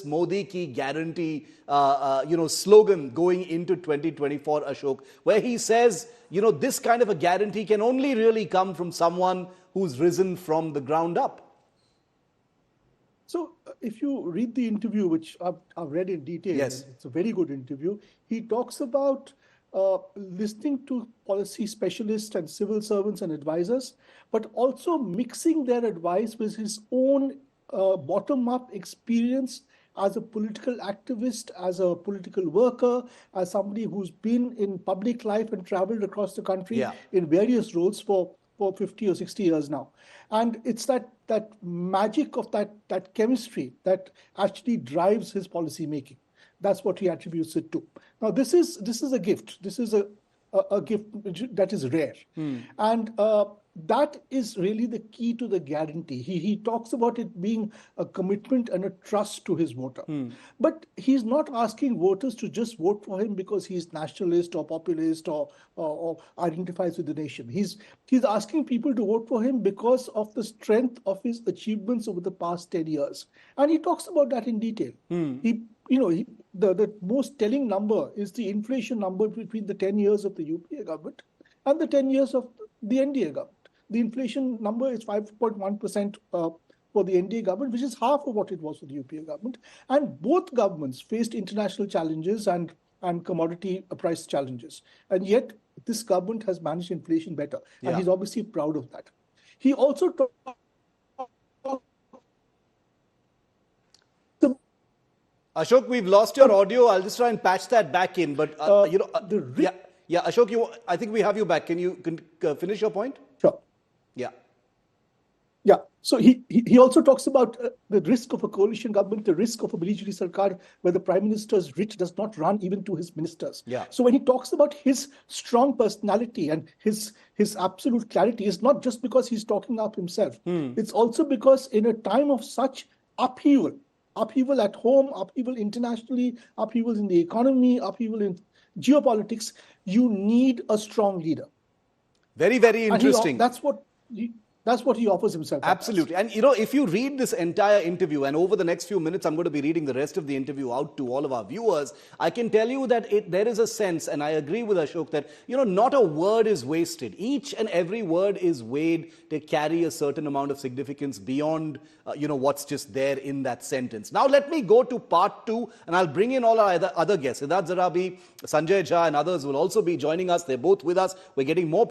Modi ki guarantee, slogan going into 2024, Ashok, where he says, this kind of a guarantee can only really come from someone who's risen from the ground up. So if you read the interview, which I've read in detail, Yes. it's a very good interview, he talks about listening to policy specialists and civil servants and advisors, but also mixing their advice with his own bottom-up experience as a political activist, as a political worker, as somebody who's been in public life and traveled across the country in various roles for 50 or 60 years now. And it's that magic of that chemistry that actually drives his policy making. That's what he attributes it to. Now, this is a gift. This is a gift that is rare. And that is really the key to the guarantee. He talks about it being a commitment and a trust to his voter. But he's not asking voters to just vote for him because he's nationalist or populist or identifies with the nation. He's asking people to vote for him because of the strength of his achievements over the past 10 years. And he talks about that in detail. The most telling number is the inflation number between the 10 years of the UPA government and the 10 years of the NDA government. The inflation number is 5.1% for the NDA government, which is half of what it was for the UPA government. And both governments faced international challenges and commodity price challenges. And yet, this government has managed inflation better. And he's obviously proud of that. He also talked Ashok, we've lost your audio. I'll just try and patch that back in. But, Ashok, I think we have you back. Can you finish your point? Sure. Yeah. So he also talks about the risk of a coalition government, the risk of a military sarkar, where the prime minister's writ does not run even to his ministers. So when he talks about his strong personality and his absolute clarity, it's not just because he's talking up himself. It's also because in a time of such upheaval at home, upheaval internationally, upheavals in the economy, upheaval in geopolitics, you need a strong leader. Very, very interesting. That's what he offers himself. Absolutely. And, if you read this entire interview, and over the next few minutes, I'm going to be reading the rest of the interview out to all of our viewers, I can tell you that there is a sense, and I agree with Ashok, that, not a word is wasted. Each and every word is weighed to carry a certain amount of significance beyond, what's just there in that sentence. Now, let me go to part 2, and I'll bring in all our other guests. Siddharth Zarabi, Sanjay Jha, and others will also be joining us. They're both with us. We're getting more